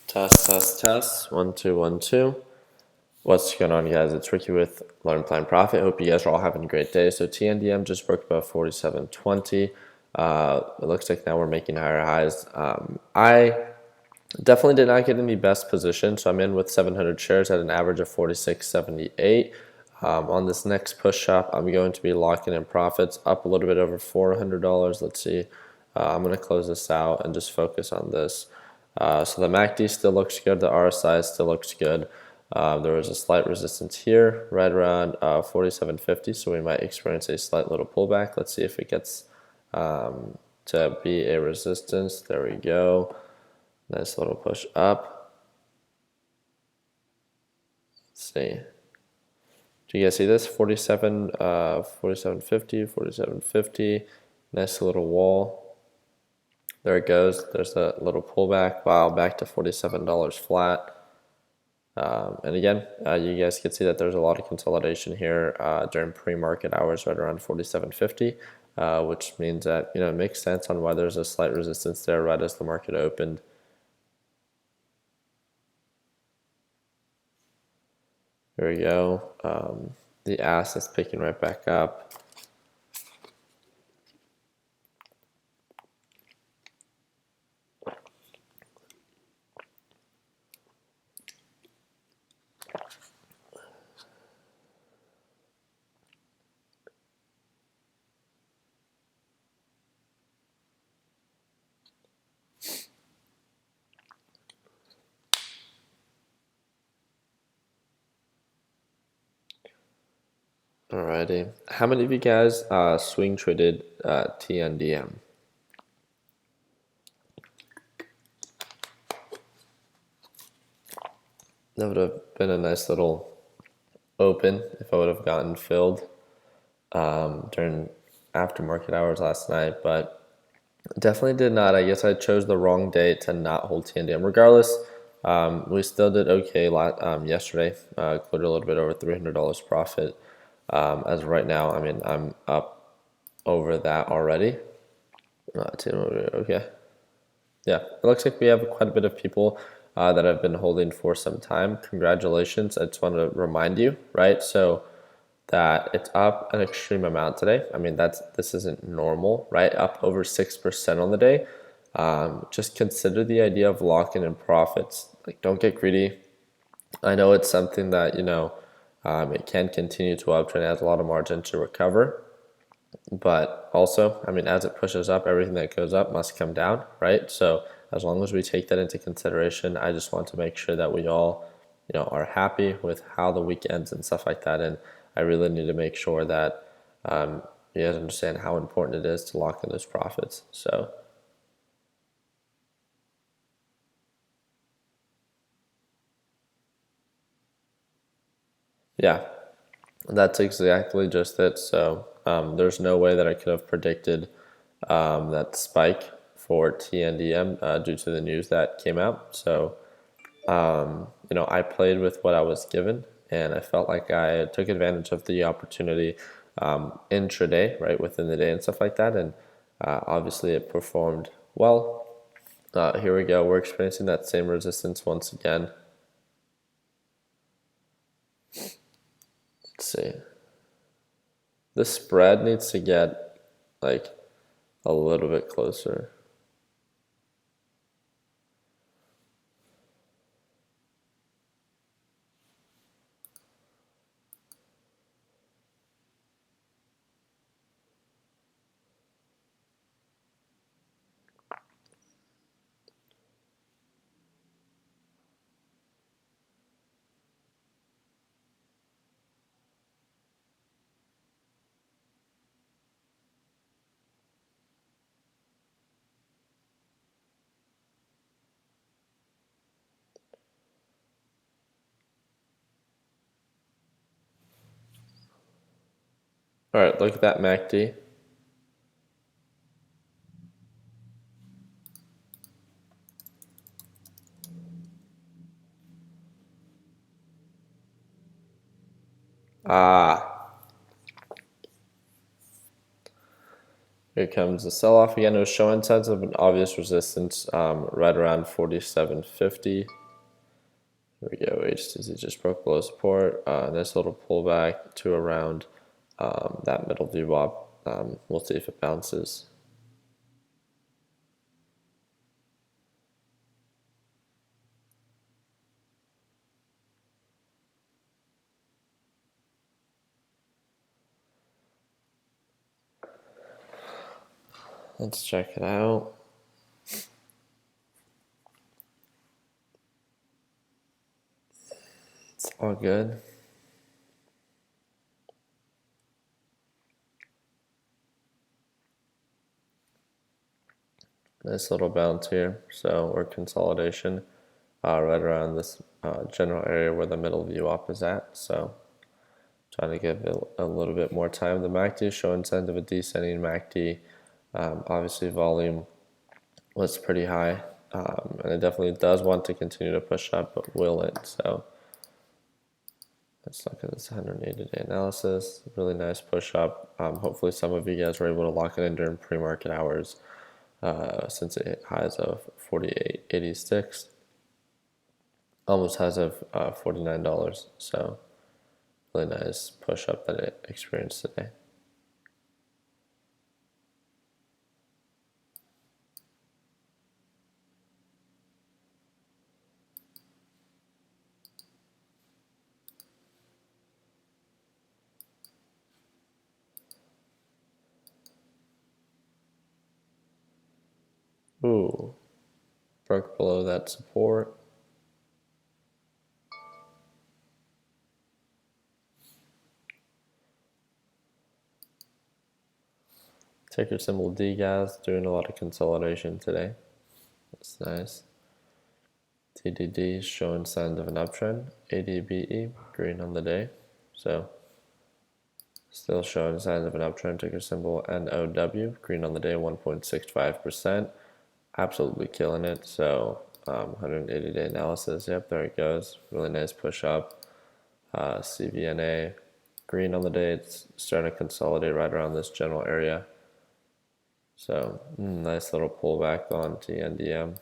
Test, test, test. 1, 2, 1, 2. What's going on, guys? It's Ricky with Learn, Plan, Profit. Hope you guys are all having a great day. So TNDM just broke about 47.20. It looks like now we're making higher highs. I definitely did not get in the best position, so I'm in with 700 shares at an average of 46.78. On this next push up, I'm going to be locking in profits up a little bit over $400. Let's see. I'm going to close this out and just focus on this. So the MACD still looks good. The RSI still looks good. There was a slight resistance here, right around 47.50. So we might experience a slight little pullback. Let's see if it gets to be a resistance. There we go. Nice little push up. Let's see. Do you guys see this? 47.50, 47.50. Nice little wall. There it goes. There's a little pullback. Wow, back to $47 flat. And again, you guys can see that there's a lot of consolidation here during pre-market hours, right around 47.50, which means that it makes sense on why there's a slight resistance there right as the market opened. There we go. The ass is picking right back up. Alrighty. How many of you guys swing traded TNDM? That would have been a nice little open if I would have gotten filled during aftermarket hours last night, but definitely did not. I guess I chose the wrong day to not hold TNDM. Regardless, we still did okay yesterday. Cleared a little bit over $300 profit. As of right now, I mean, I'm up over that already. Okay. Yeah, it looks like we have quite a bit of people that have been holding for some time. Congratulations. I just want to remind you, right? So that it's up an extreme amount today. I mean, this isn't normal, right? Up over 6% on the day. Just consider the idea of locking in profits. Like, don't get greedy. I know it's something that, it can continue to uptrend. It has a lot of margin to recover. But also, I mean, as it pushes up, everything that goes up must come down, right? So as long as we take that into consideration, I just want to make sure that we all, are happy with how the week ends and stuff like that. And I really need to make sure that you guys understand how important it is to lock in those profits. So yeah, that's exactly just it. So there's no way that I could have predicted that spike for TNDM due to the news that came out. So, I played with what I was given, and I felt like I took advantage of the opportunity intraday, right, within the day and stuff like that. And obviously it performed well. Here we go. We're experiencing that same resistance once again. Let's see. The spread needs to get like a little bit closer. All right, look at that MACD. Here comes the sell-off again. It was showing signs of an obvious resistance right around 47.50. Here we go. HTZ just broke below support. Nice little pullback to around that middle VWAP. We'll see if it bounces. Let's check it out. It's all good. Nice little bounce here. So, or consolidation right around this general area where the middle VWAP is at. So, trying to give it a little bit more time. The MACD is showing signs of a descending MACD. Obviously, volume was pretty high, and it definitely does want to continue to push up, but will it? So let's look at this 180-day analysis. Really nice push up. Hopefully, some of you guys were able to lock it in during pre-market hours, since it hit highs of 48.86, almost highs of $49. So really nice push up that it experienced today. Ooh, broke below that support. Ticker symbol DGAS doing a lot of consolidation today. That's nice. TDD showing signs of an uptrend. ADBE green on the day. So still showing signs of an uptrend. Ticker symbol NOW green on the day, 1.65%. Absolutely killing it. So 180-day analysis. Yep, there it goes. Really nice push up. CVNA green on the day. It's starting to consolidate right around this general area. So nice little pullback on TNDM.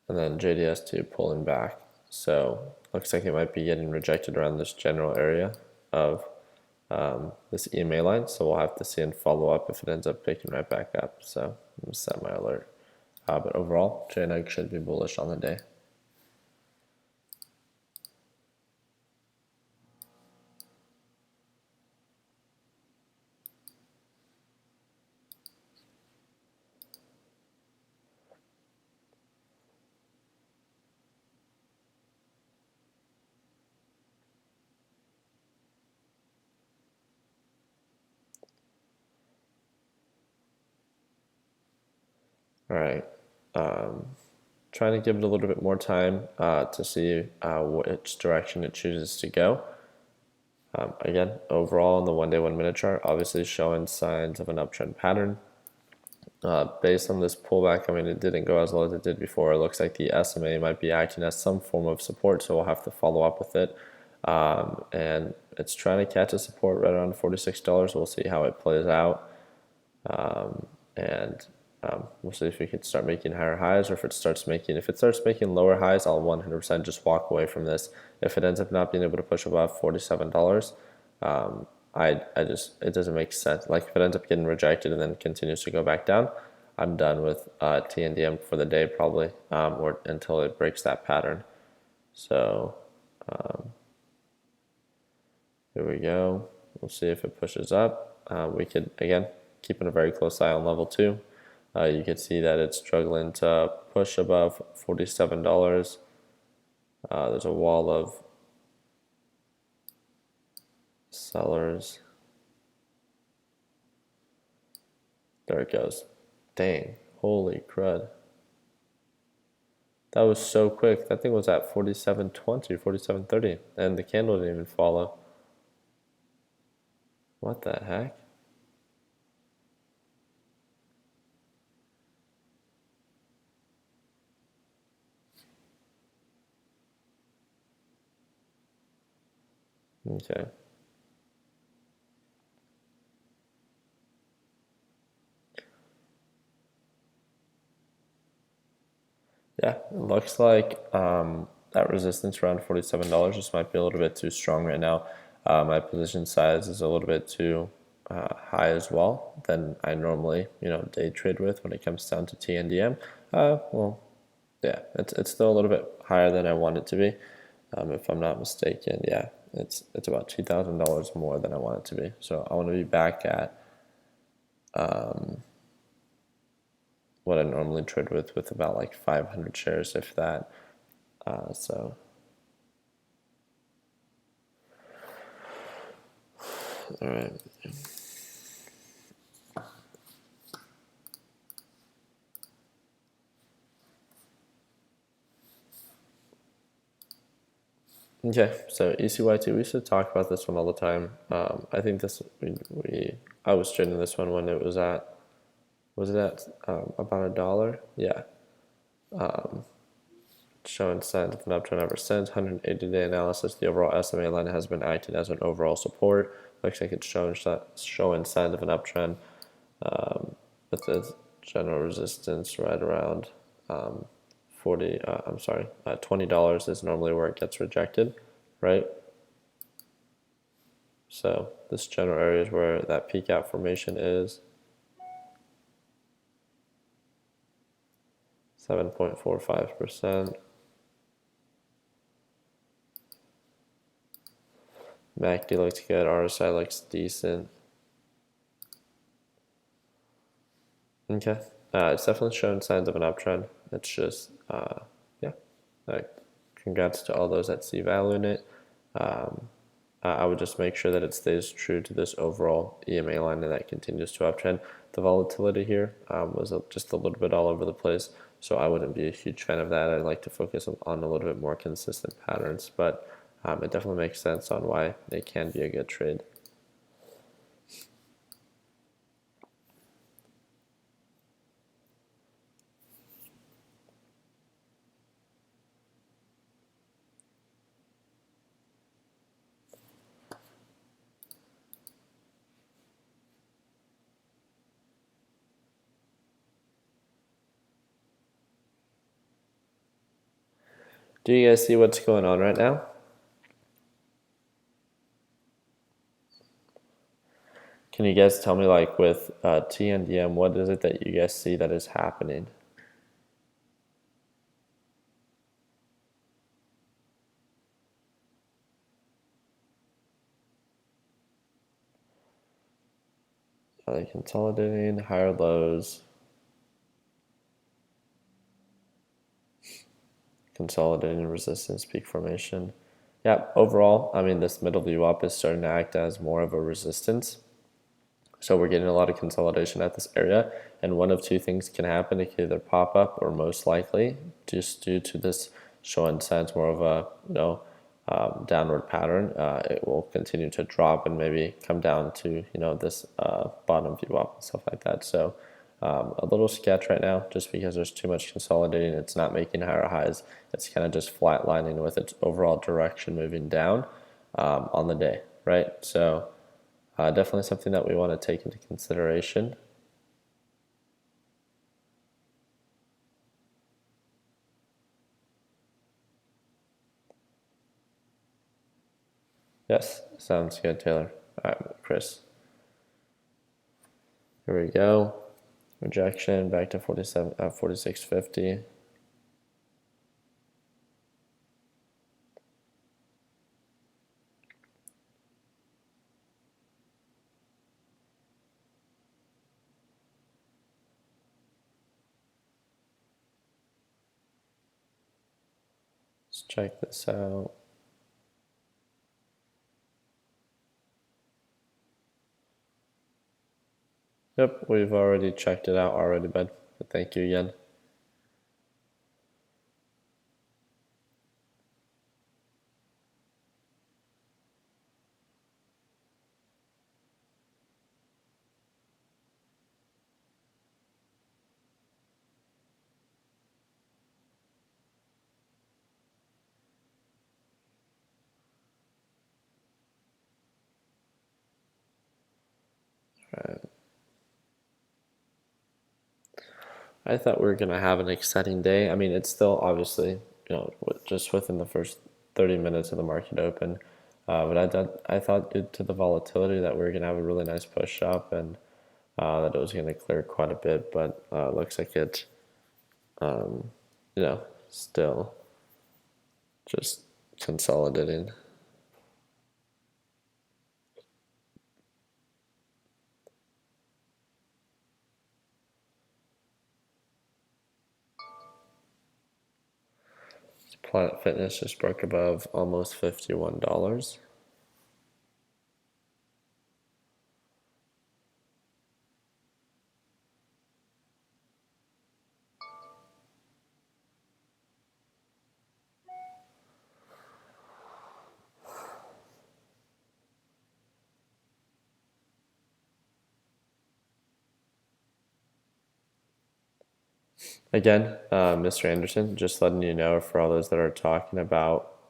And then JDS2 pulling back. So looks like it might be getting rejected around this general area of this EMA line. So we'll have to see and follow up if it ends up picking right back up. So I'm going to set my alert. But overall, JNEG should be bullish on the day. All right. Trying to give it a little bit more time to see which direction it chooses to go. Again, overall on the 1-day, 1-minute chart, obviously showing signs of an uptrend pattern. Based on this pullback, I mean, it didn't go as low as it did before. It looks like the SMA might be acting as some form of support, so we'll have to follow up with it. And it's trying to catch a support right around $46. We'll see how it plays out. We'll see if we can start making higher highs, or if it starts making lower highs, I'll 100% just walk away from this. If it ends up not being able to push above $47, it doesn't make sense. Like if it ends up getting rejected and then continues to go back down, I'm done with TNDM for the day probably, or until it breaks that pattern. So here we go. We'll see if it pushes up. We could, again, keeping a very close eye on level 2. You can see that it's struggling to push above $47. There's a wall of sellers. There it goes. Dang, holy crud. That was so quick. That thing was at 47.20, 47.30, and the candle didn't even follow. What the heck? Okay. Yeah, it looks like that resistance around $47 just might be a little bit too strong right now. My position size is a little bit too high as well than I normally, day trade with when it comes down to TNDM. Well, yeah, it's still a little bit higher than I want it to be, if I'm not mistaken. Yeah, it's about $2,000 more than I want it to be. So I want to be back at what I normally trade with about like 500 shares, if that. So, all right. Okay, so ECYT, we used to talk about this one all the time. I think I was trading this one when it was at, was it at about $1? Yeah. Showing signs of an uptrend ever since. 180-day analysis, the overall SMA line has been acting as an overall support. Looks like it's showing signs of an uptrend with the general resistance right around $20 is normally where it gets rejected, right? So this general area is where that peak out formation is. 7.45%. MACD looks good. RSI looks decent. Okay. It's definitely showing signs of an uptrend. It's just, yeah. Congrats to all those that see value in it. I would just make sure that it stays true to this overall EMA line and that continues to uptrend. The volatility here was just a little bit all over the place, so I wouldn't be a huge fan of that. I'd like to focus on a little bit more consistent patterns, but it definitely makes sense on why they can be a good trade. Do you guys see what's going on right now? Can you guys tell me, like, with TNDM, what is it that you guys see that is happening? Are they consolidating higher lows? Consolidating resistance peak formation. Yeah, overall, I mean, this middle view up is starting to act as more of a resistance. So we're getting a lot of consolidation at this area, and one of two things can happen. It can either pop up, or most likely, just due to this showing signs more of a downward pattern, it will continue to drop and maybe come down to this bottom view up and stuff like that. So a little sketch right now, just because there's too much consolidating. It's not making higher highs. It's kind of just flatlining with its overall direction moving down on the day, right? So definitely something that we want to take into consideration. Yes, sounds good, Taylor. All right, Chris. Here we go. Rejection back to 46.50. Let's check this out. Yep, we've already checked it out already, bud. But thank you again. Right. I thought we were gonna have an exciting day. I mean, it's still obviously, just within the first 30 minutes of the market open. But I thought due to the volatility that we were gonna have a really nice push up and that it was gonna clear quite a bit. But it looks like it, um, still just consolidating. Planet Fitness just broke above almost $51. Again, Mr. Anderson, just letting you know for all those that are talking about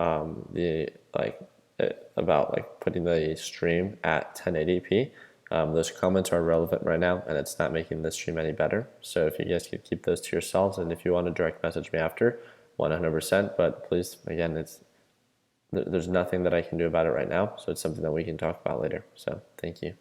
about putting the stream at 1080p. Those comments are relevant right now, and it's not making the stream any better. So if you guys could keep those to yourselves, and if you want to direct message me after, 100%. But please, again, there's nothing that I can do about it right now, so it's something that we can talk about later. So thank you.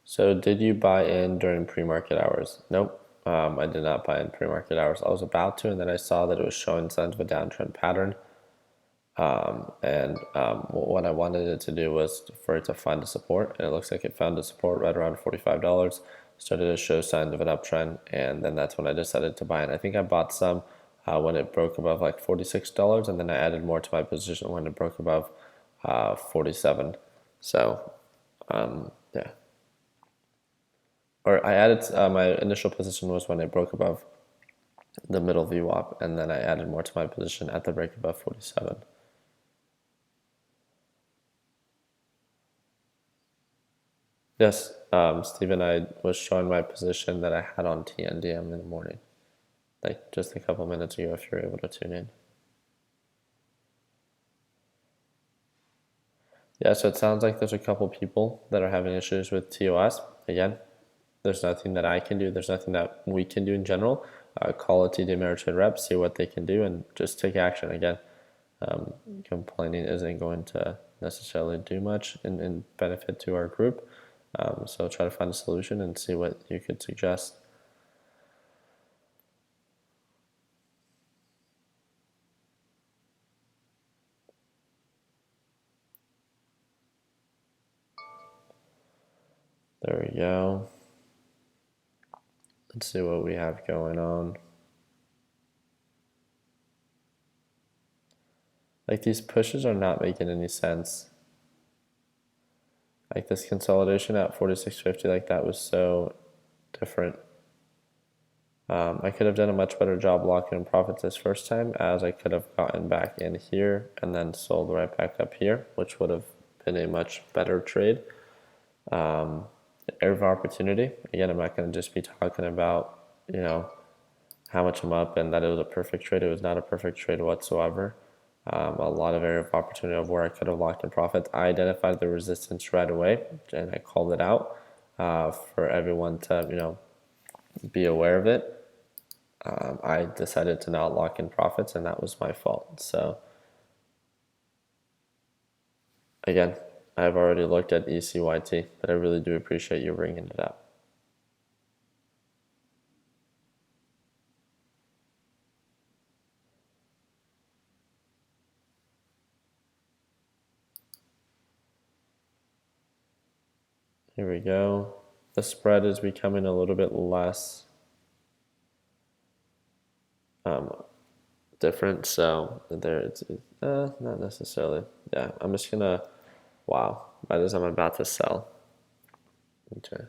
So did you buy in during pre-market hours? Nope. I did not buy in pre-market hours. I was about to, and then I saw that it was showing signs of a downtrend pattern. What I wanted it to do was for it to find a support, and it looks like it found a support right around $45. Started to show signs of an uptrend, and then that's when I decided to buy in. I think I bought some when it broke above like $46, and then I added more to my position when it broke above 47. So, yeah. Or I added my initial position was when it broke above the middle VWAP, and then I added more to my position at the break above 47. Yes, Stephen, I was showing my position that I had on TNDM in the morning, like just a couple minutes ago, if you're able to tune in. Yeah, so it sounds like there's a couple people that are having issues with TOS. Again, there's nothing that I can do. There's nothing that we can do in general. Call a TD Ameritrade rep, see what they can do, and just take action. Again, complaining isn't going to necessarily do much in benefit to our group. So try to find a solution and see what you could suggest. There we go. Let's see what we have going on. Like these pushes are not making any sense. Like this consolidation at 46.50, like that was so different. I could have done a much better job locking in profits this first time, as I could have gotten back in here and then sold right back up here, which would have been a much better trade. Area of opportunity. Again, I'm not going to just be talking about, how much I'm up and that it was a perfect trade. It was not a perfect trade whatsoever. A lot of area of opportunity of where I could have locked in profits. I identified the resistance right away and I called it out for everyone to, be aware of it. I decided to not lock in profits, and that was my fault. So, again, I've already looked at ECYT, but I really do appreciate you bringing it up. Here we go. The spread is becoming a little bit less different, so there it's not necessarily. Yeah, I'm just gonna. Wow, by the time I'm about to sell. Okay.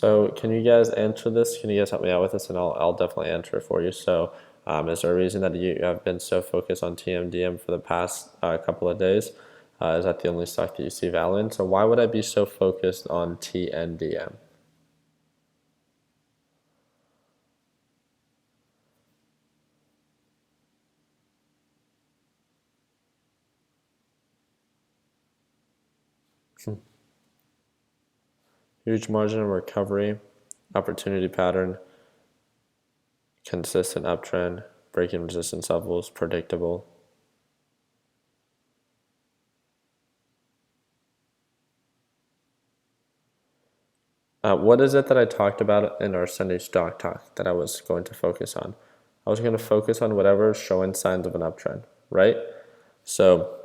So can you guys answer this? Can you guys help me out with this? And I'll definitely answer it for you. So is there a reason that you have been so focused on TMDM for the past couple of days? Is that the only stock that you see value in? So why would I be so focused on TNDM? Huge margin of recovery, opportunity pattern, consistent uptrend, breaking resistance levels, predictable. What is it that I talked about in our Sunday stock talk that I was going to focus on? I was going to focus on whatever is showing signs of an uptrend, right? So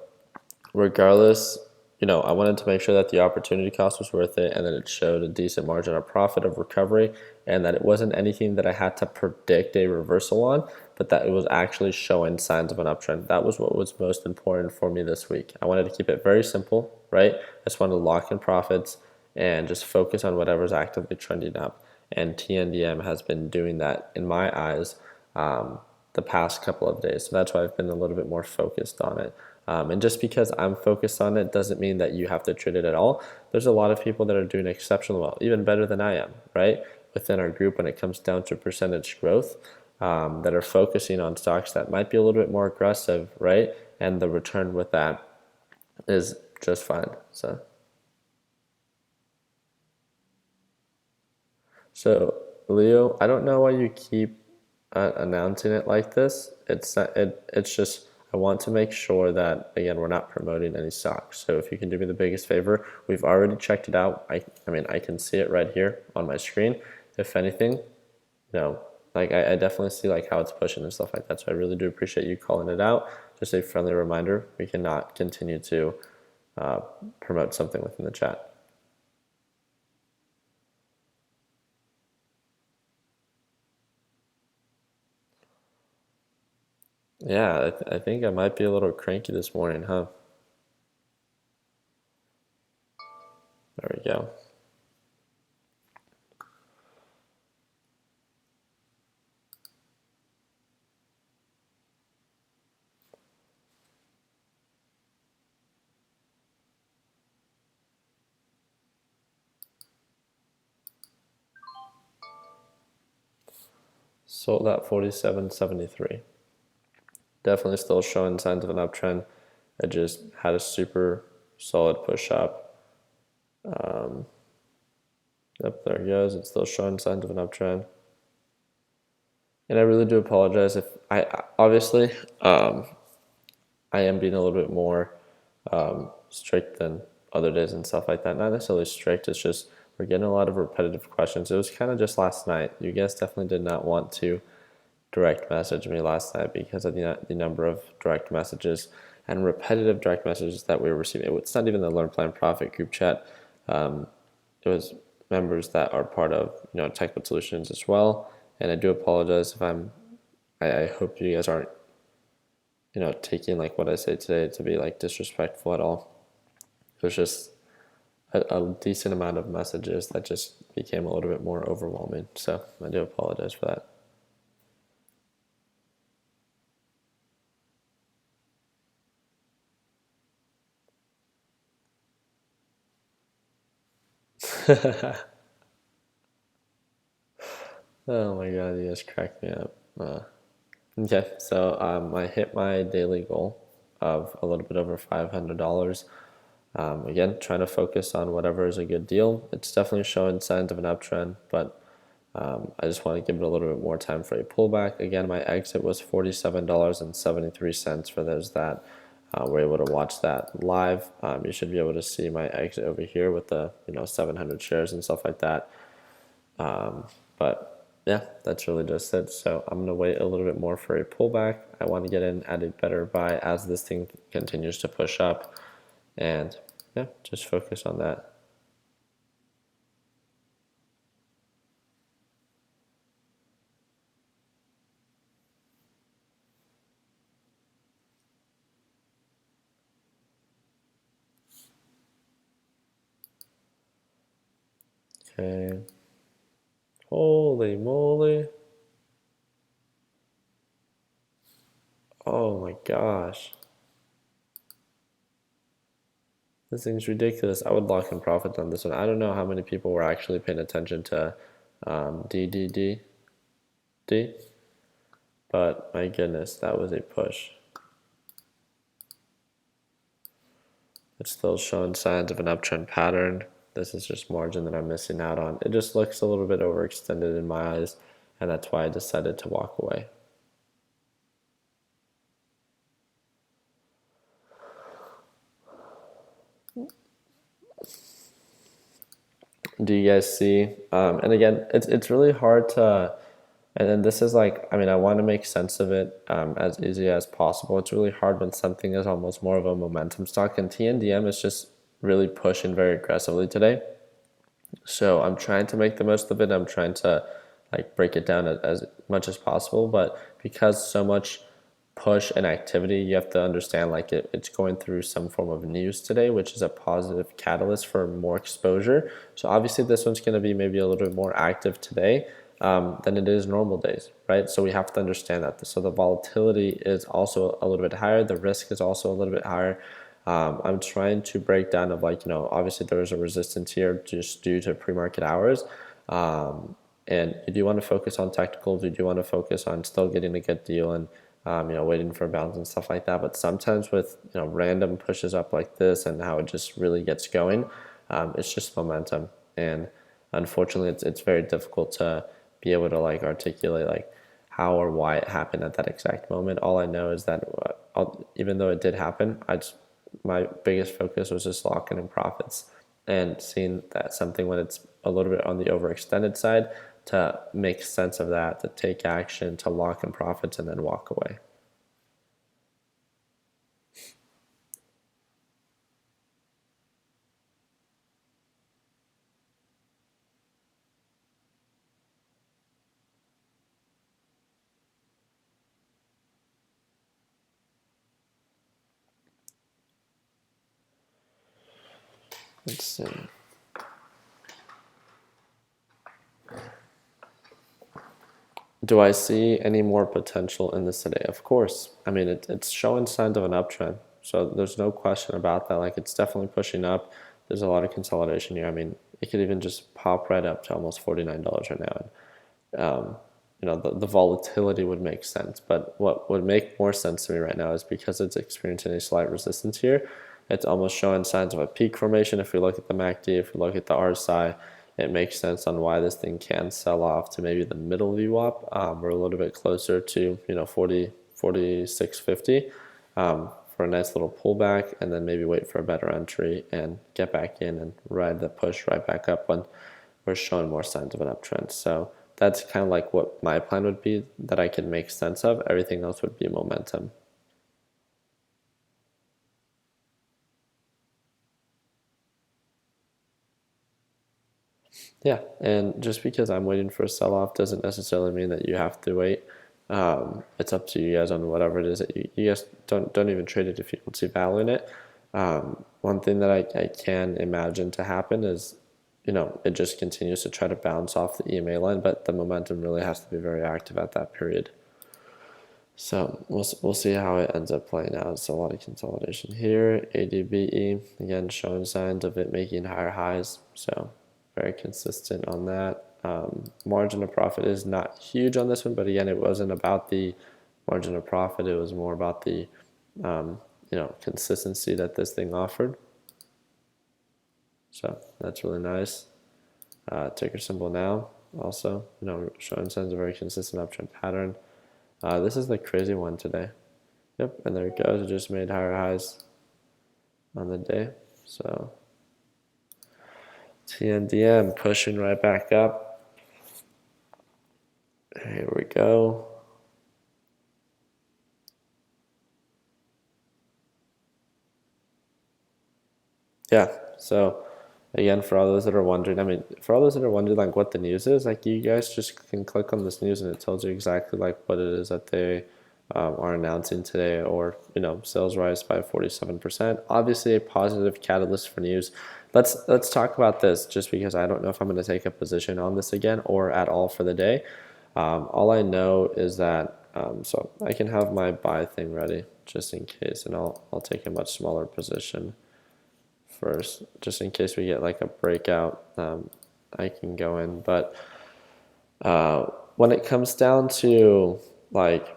regardless, I wanted to make sure that the opportunity cost was worth it and that it showed a decent margin of profit of recovery and that it wasn't anything that I had to predict a reversal on, but that it was actually showing signs of an uptrend. That was what was most important for me this week. I wanted to keep it very simple, right? I just wanted to lock in profits and just focus on whatever's actively trending up. And TNDM has been doing that in my eyes the past couple of days. So that's why I've been a little bit more focused on it. And just because I'm focused on it doesn't mean that you have to treat it at all. There's a lot of people that are doing exceptionally well, even better than I am, right? Within our group when it comes down to percentage growth, that are focusing on stocks that might be a little bit more aggressive, right? And the return with that is just fine. So Leo, I don't know why you keep announcing it like this. It's just I want to make sure that again we're not promoting any stocks. So if you can do me the biggest favor, we've already checked it out. I mean I can see it right here on my screen. If anything, like I definitely see like how it's pushing and stuff like that. So I really do appreciate you calling it out. Just a friendly reminder: we cannot continue to promote something within the chat. Yeah, I think I might be a little cranky this morning, huh? There we go. Sold at 47.73. Definitely still showing signs of an uptrend. It just had a super solid push up. Yep, there it goes. It's still showing signs of an uptrend. And I really do apologize if obviously I am being a little bit more strict than other days and stuff like that. Not necessarily strict. It's just we're getting a lot of repetitive questions. It was kind of just last night. You guys definitely did not want to direct message me last night because of the number of direct messages and repetitive direct messages that we were receiving. It's not even the Learn Plan Profit group chat. It was members that are part of Technical Solutions as well. And I do apologize if I hope you guys aren't taking like what I say today to be like disrespectful at all. It was just a decent amount of messages that just became a little bit more overwhelming. So I do apologize for that. Oh my god, you guys cracked me up. Okay, so I hit my daily goal of a little bit over $500. Again, trying to focus on whatever is a good deal. It's definitely showing signs of an uptrend, but I just want to give it a little bit more time for a pullback. Again, my exit was $47.73 for those that were able to watch that live. You should be able to see my exit over here with the 700 shares and stuff like that. But yeah, that's really just it. So I'm gonna wait a little bit more for a pullback. I want to get in at a better buy as this thing continues to push up, and yeah, just focus on that. Okay. Holy moly. Oh my gosh. This thing's ridiculous. I would lock in profits on this one. I don't know how many people were actually paying attention to DDD, but my goodness, that was a push. It's still showing signs of an uptrend pattern. This is just margin that I'm missing out on. It just looks a little bit overextended in my eyes, and that's why I decided to walk away. Do you guys see? And again, it's really hard to, and then this is like, I mean, I want to make sense of it as easy as possible. It's really hard when something is almost more of a momentum stock, and TNDM is just really pushing very aggressively today. So I'm trying to make the most of it. I'm trying to like break it down as much as possible, but because so much push and activity, you have to understand like it's going through some form of news today, which is a positive catalyst for more exposure. So obviously this one's going to be maybe a little bit more active today than it is normal days, right? So we have to understand that. So the volatility is also a little bit higher. The risk is also a little bit higher. I'm trying to break down of like, obviously there is a resistance here just due to pre-market hours. And you do want to focus on technicals. You do want to focus on still getting a good deal and waiting for a bounce and stuff like that. But sometimes with, random pushes up like this and how it just really gets going, it's just momentum. And unfortunately, it's very difficult to be able to like articulate like how or why it happened at that exact moment. All I know is that even though it did happen, my biggest focus was just locking in profits and seeing that something when it's a little bit on the overextended side to make sense of that, to take action, to lock in profits, and then walk away. Let's see. Do I see any more potential in this today? Of course. I mean, it's showing signs of an uptrend. So there's no question about that. Like, it's definitely pushing up. There's a lot of consolidation here. I mean, it could even just pop right up to almost $49 right now. The volatility would make sense. But what would make more sense to me right now is because it's experiencing a slight resistance here, it's almost showing signs of a peak formation. If we look at the MACD, if we look at the RSI, it makes sense on why this thing can sell off to maybe the middle VWAP. We're a little bit closer to 46.50 for a nice little pullback, and then maybe wait for a better entry and get back in and ride the push right back up when we're showing more signs of an uptrend. So that's kind of like what my plan would be that I could make sense of. Everything else would be momentum. Yeah, and just because I'm waiting for a sell-off doesn't necessarily mean that you have to wait. It's up to you guys on whatever it is that you guys don't even trade it if you don't see value in it. One thing that I can imagine to happen is, it just continues to try to bounce off the EMA line, but the momentum really has to be very active at that period. So we'll see how it ends up playing out. It's a lot of consolidation here. ADBE, again, showing signs of it making higher highs. So very consistent on that. Margin of profit is not huge on this one, but again, it wasn't about the margin of profit. It was more about the, consistency that this thing offered. So that's really nice. Ticker symbol now also, showing signs of a very consistent uptrend pattern. This is the crazy one today. Yep, and there it goes. It just made higher highs on the day. So TNDM pushing right back up. Here we go. Yeah, so again, for all those that are wondering, like what the news is, like you guys just can click on this news and it tells you exactly like what it is that they are announcing today, or sales rise by 47%. Obviously a positive catalyst for news. let's talk about this, just because I don't know if I'm going to take a position on this again or at all for the day. All I know is that so I can have my buy thing ready just in case, and I'll take a much smaller position first, just in case we get like a breakout. I can go in, but when it comes down to like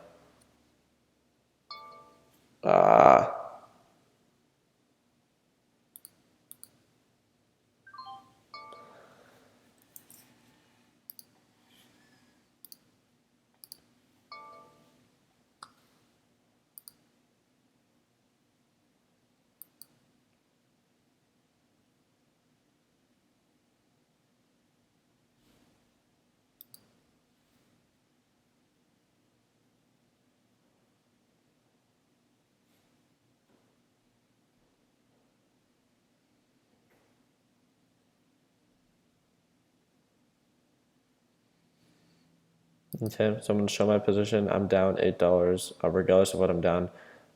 okay, so I'm going to show my position. I'm down $8, regardless of what I'm down.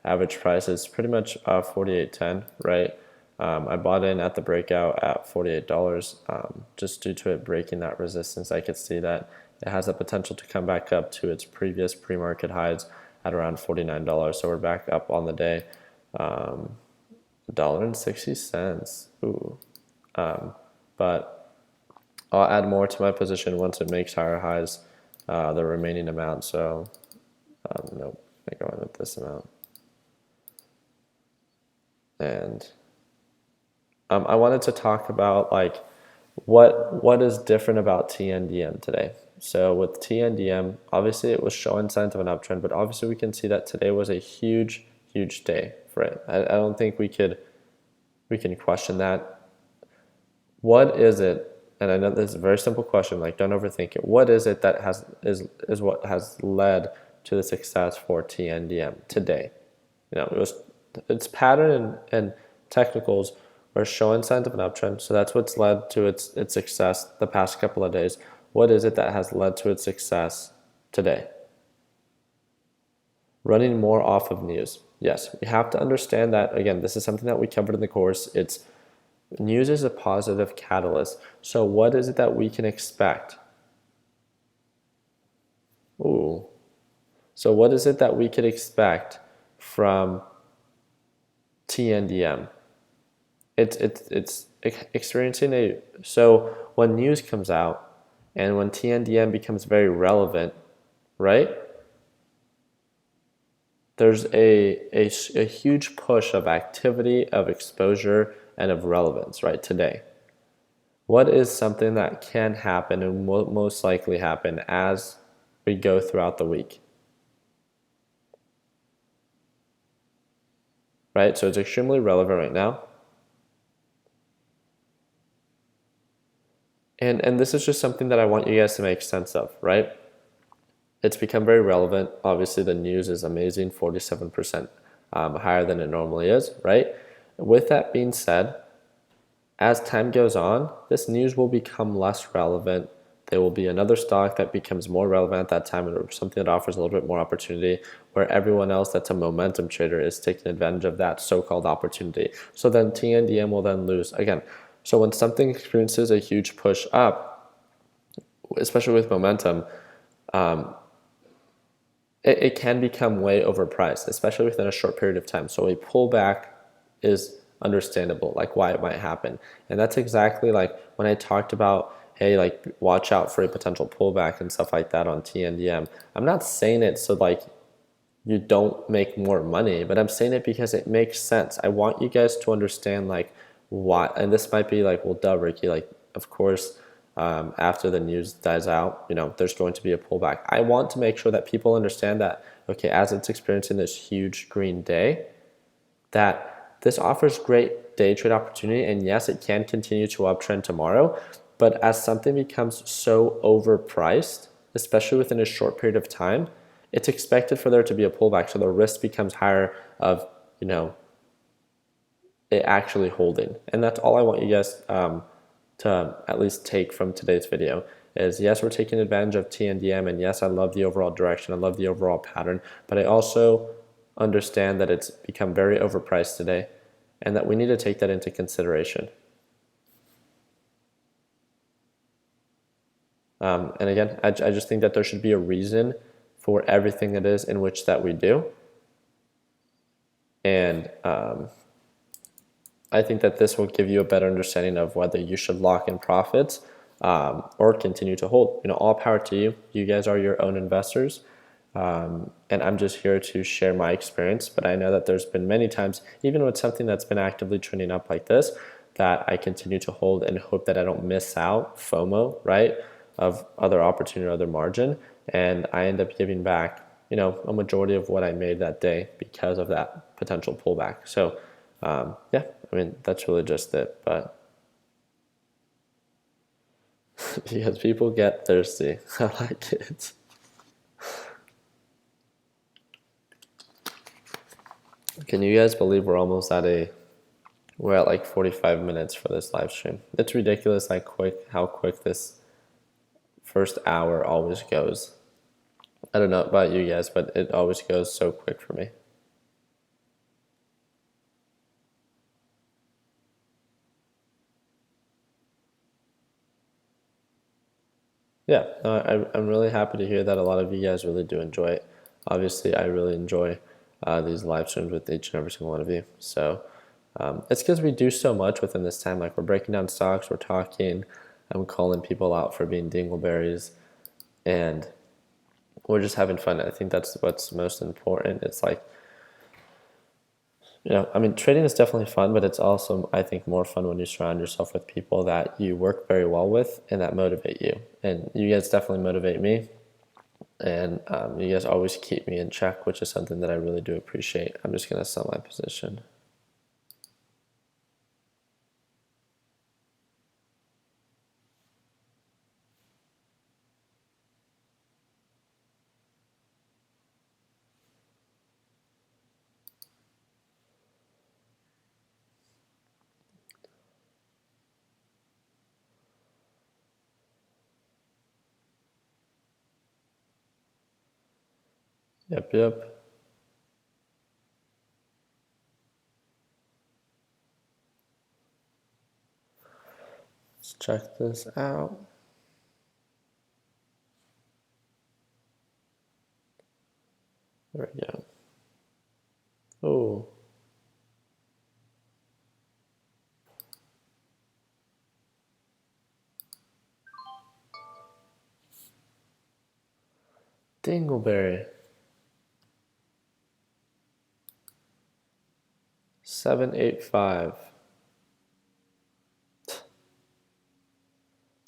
Average price is pretty much 48.10, right? I bought in at the breakout at $48, just due to it breaking that resistance. I could see that it has the potential to come back up to its previous pre-market highs at around $49. So we're back up on the day, $1.60. Ooh, but I'll add more to my position once it makes higher highs. The remaining amount, so nope, I go in with this amount. And I wanted to talk about like what is different about TNDM today. So with TNDM, obviously it was showing signs of an uptrend, but obviously we can see that today was a huge day for it. I don't think we can question that. What is it? And I know this is a very simple question, like don't overthink it. What is it that is what has led to the success for TNDM today? You know, its pattern and technicals are showing signs of an uptrend, so that's what's led to its success the past couple of days. What is it that has led to its success today? Running more off of news. Yes, we have to understand that, again, this is something that we covered in the course. News is a positive catalyst. So what is it that we can expect? Ooh. So what is it that we could expect from TNDM? It's experiencing so when news comes out and when TNDM becomes very relevant, right? There's a huge push of activity, of exposure, and of relevance, right, today. What is something that can happen and will most likely happen as we go throughout the week? Right, so it's extremely relevant right now. And this is just something that I want you guys to make sense of, right? It's become very relevant. Obviously, the news is amazing, 47% higher than it normally is, right? With that being said, as time goes on, this news will become less relevant. There will be another stock that becomes more relevant at that time, or something that offers a little bit more opportunity, where everyone else that's a momentum trader is taking advantage of that so-called opportunity. So then TNDM will then lose. Again, so when something experiences a huge push up, especially with momentum, it can become way overpriced, especially within a short period of time. So a pullback is understandable, like why it might happen. And that's exactly like when I talked about, hey, like watch out for a potential pullback and stuff like that on TNDM. I'm not saying it so like you don't make more money, but I'm saying it because it makes sense. I want you guys to understand like why, and this might be like, well, duh, Ricky, like of course, after the news dies out, you know, there's going to be a pullback. I want to make sure that people understand that, okay, as it's experiencing this huge green day, that this offers great day trade opportunity. And yes, it can continue to uptrend tomorrow, but as something becomes so overpriced, especially within a short period of time, it's expected for there to be a pullback. So the risk becomes higher of, you know, it actually holding. And that's all I want you guys to at least take from today's video is, yes, we're taking advantage of TNDM, and yes, I love the overall direction, I love the overall pattern, but I also understand that it's become very overpriced today and that we need to take that into consideration. And again, I just think that there should be a reason for everything it is in which that we do. And I think that this will give you a better understanding of whether you should lock in profits or continue to hold. All power to you. You guys are your own investors. And I'm just here to share my experience. But I know that there's been many times, even with something that's been actively trending up like this, that I continue to hold and hope that I don't miss out, FOMO, right, of other opportunity or other margin. And I end up giving back, a majority of what I made that day because of that potential pullback. So, yeah, that's really just it. But because people get thirsty, I like it. Can you guys believe we're at like 45 minutes for this live stream? It's ridiculous how quick this first hour always goes. I don't know about you guys, but it always goes so quick for me. Yeah, I'm really happy to hear that a lot of you guys really do enjoy it. Obviously, I really enjoy these live streams with each and every single one of you. So it's because we do so much within this time. Like, we're breaking down stocks, we're talking, I'm calling people out for being dingleberries, and we're just having fun. I think that's what's most important. It's like, trading is definitely fun, but it's also, I think, more fun when you surround yourself with people that you work very well with and that motivate you. And you guys definitely motivate me. And you guys always keep me in check, which is something that I really do appreciate. I'm just going to sell my position. Yep. Let's check this out. There we go. Oh. Dingleberry. 785.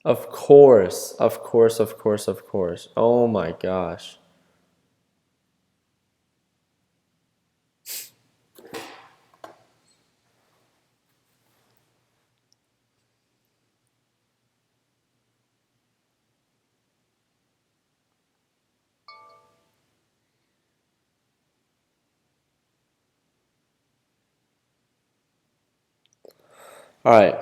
Of course. Oh my gosh. All right.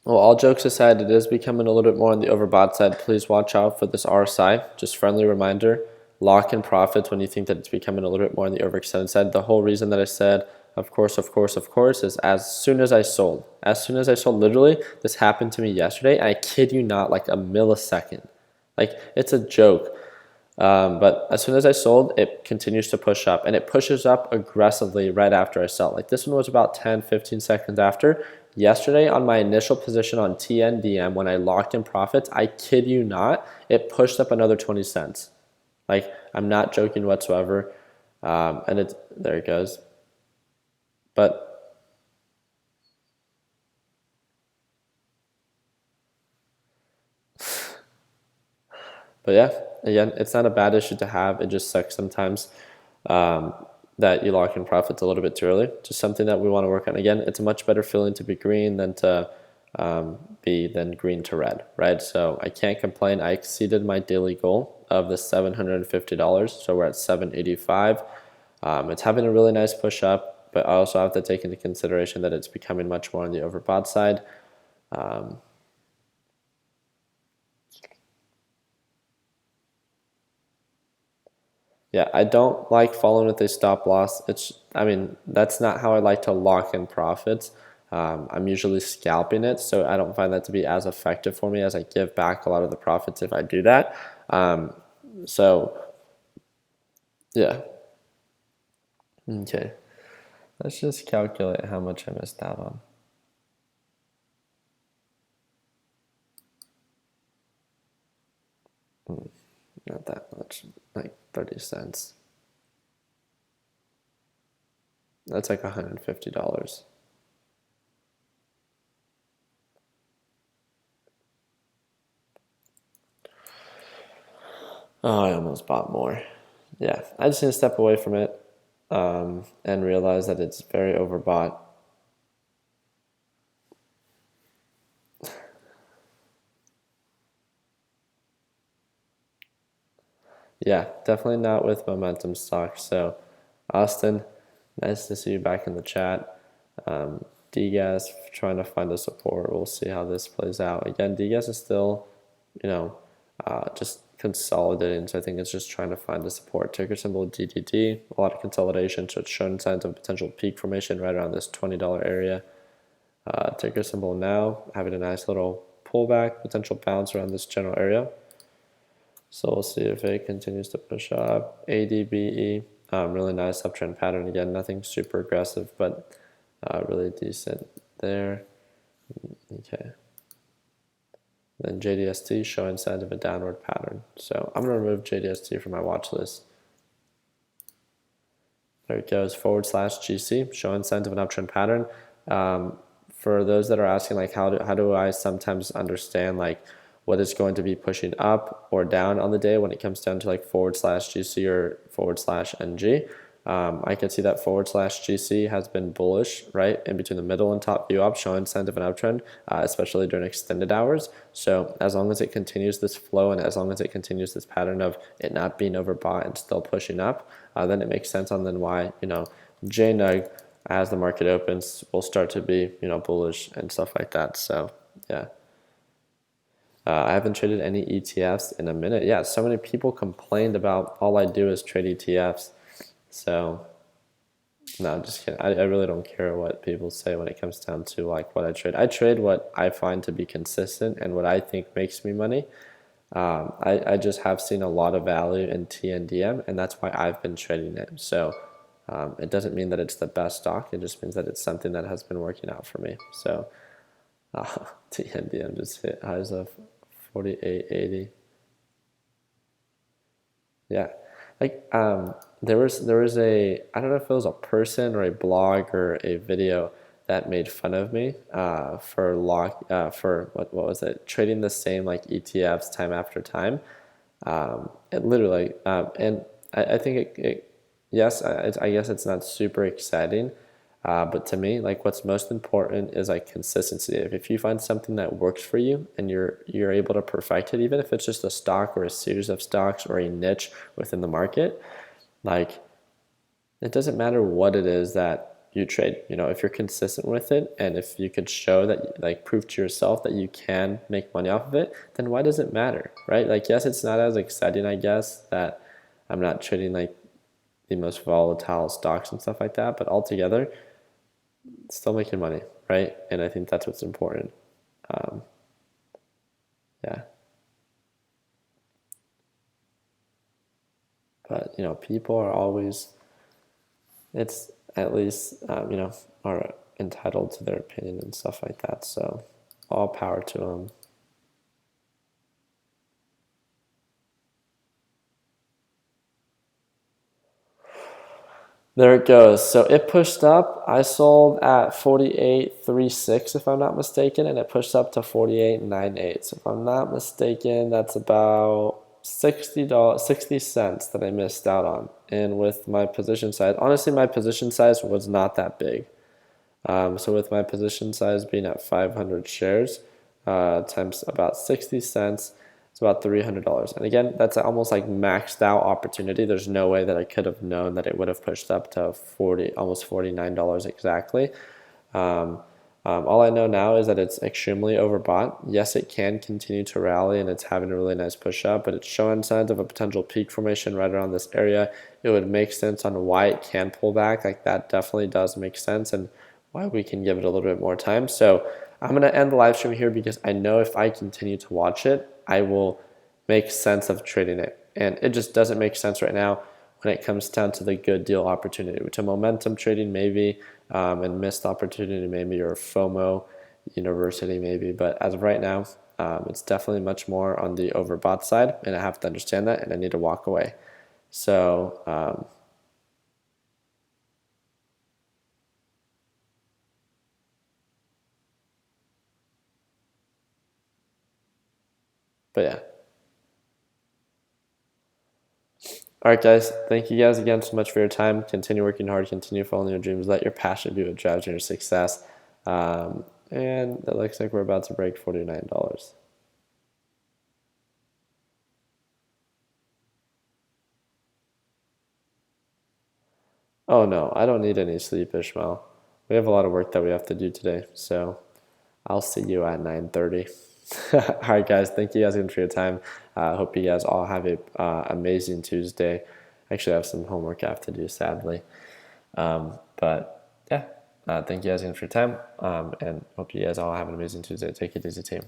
Well, all jokes aside, it is becoming a little bit more on the overbought side. Please watch out for this RSI. Just friendly reminder, lock in profits when you think that it's becoming a little bit more on the overextended side. The whole reason that I said, of course, is as soon as I sold. Literally, this happened to me yesterday. I kid you not, like a millisecond. Like, it's a joke. But as soon as I sold, it continues to push up, and it pushes up aggressively right after I sell. Like, this one was about 10-15 seconds after. Yesterday, on my initial position on TNDM, when I locked in profits, I kid you not, it pushed up another 20 cents. Like, I'm not joking whatsoever. And there it goes. But yeah, again, it's not a bad issue to have. It just sucks sometimes that you lock in profits a little bit too early. Just something that we want to work on. Again, it's a much better feeling to be green than to be green to red, right? So I can't complain. I exceeded my daily goal of the $750, so we're at $785. It's having a really nice push up, but I also have to take into consideration that it's becoming much more on the overbought side. Yeah, I don't like following with a stop loss. That's not how I like to lock in profits. I'm usually scalping it, so I don't find that to be as effective for me as I give back a lot of the profits if I do that. So yeah. Okay. Let's just calculate how much I missed out on. Not that much, like 30 cents. That's like $150. Oh, I almost bought more. Yeah, I just need to step away from it and realize that it's very overbought. Yeah, definitely not with momentum stocks. So, Austin, nice to see you back in the chat. DGAS trying to find a support. We'll see how this plays out. Again, DGAS is still, just consolidating. So I think it's just trying to find a support. Ticker symbol DDD. A lot of consolidation. So it's showing signs of potential peak formation right around this $20 area. Ticker symbol now having a nice little pullback, potential bounce around this general area. So we'll see if it continues to push up. ADBE, really nice uptrend pattern. Again, nothing super aggressive, but really decent there. Okay. Then JDST showing signs of a downward pattern. So I'm going to remove JDST from my watch list. There it goes, /GC, showing signs of an uptrend pattern. For those that are asking, like, how do I sometimes understand, like, what is going to be pushing up or down on the day when it comes down to like /GC or /NG. I can see that /GC has been bullish, right, in between the middle and top view up, showing signs of an uptrend, especially during extended hours. So as long as it continues this flow and as long as it continues this pattern of it not being overbought and still pushing up, then it makes sense on then why, JNUG, as the market opens, will start to be, bullish and stuff like that. So yeah. I haven't traded any ETFs in a minute. Yeah, so many people complained about all I do is trade ETFs. So, no, I'm just kidding. I really don't care what people say when it comes down to like what I trade. I trade what I find to be consistent and what I think makes me money. I just have seen a lot of value in TNDM, and that's why I've been trading it. So it doesn't mean that it's the best stock. It just means that it's something that has been working out for me. So TNDM just hit highs of 48.80. Yeah, like there was a, I don't know if it was a person or a blog or a video that made fun of me for what was it, trading the same like ETFs time after time. It literally and I think yes, I guess it's not super exciting. But to me, like what's most important is like consistency. If you find something that works for you and you're able to perfect it, even if it's just a stock or a series of stocks or a niche within the market, like it doesn't matter what it is that you trade. If you're consistent with it and if you could show that, like prove to yourself that you can make money off of it, then why does it matter, right? Like yes, it's not as exciting, I guess, that I'm not trading like the most volatile stocks and stuff like that, but altogether, still making money, right? And I think that's what's important. Yeah. But, people are always, it's at least, are entitled to their opinion and stuff like that. So all power to them. There it goes. So it pushed up. I sold at 48.36 if I'm not mistaken, and it pushed up to 48.98. So if I'm not mistaken, that's about $60, 60 cents that I missed out on. And with my position size, honestly, my position size was not that big. So with my position size being at 500 shares times about 60 cents, it's about $300. And again, that's almost like maxed out opportunity. There's no way that I could have known that it would have pushed up to almost $49 exactly. All I know now is that it's extremely overbought. Yes, it can continue to rally and it's having a really nice push up, but it's showing signs of a potential peak formation right around this area. It would make sense on why it can pull back. Like that definitely does make sense. And why we can give it a little bit more time. So I'm going to end the live stream here because I know if I continue to watch it, I will make sense of trading it. And it just doesn't make sense right now when it comes down to the good deal opportunity. To momentum trading maybe, and missed opportunity maybe, or FOMO university maybe. But as of right now, it's definitely much more on the overbought side, and I have to understand that, and I need to walk away. So but yeah. All right, guys. Thank you guys again so much for your time. Continue working hard. Continue following your dreams. Let your passion be what drives your success. And it looks like we're about to break $49. Oh no, I don't need any sleep, Ishmael. We have a lot of work that we have to do today, so I'll see you at 9:30. All right, guys. Thank you guys again for your time. I hope you guys all have a amazing Tuesday. Actually, I have some homework I have to do, sadly. But yeah, thank you guys again for your time, and hope you guys all have an amazing Tuesday. Take it easy, team.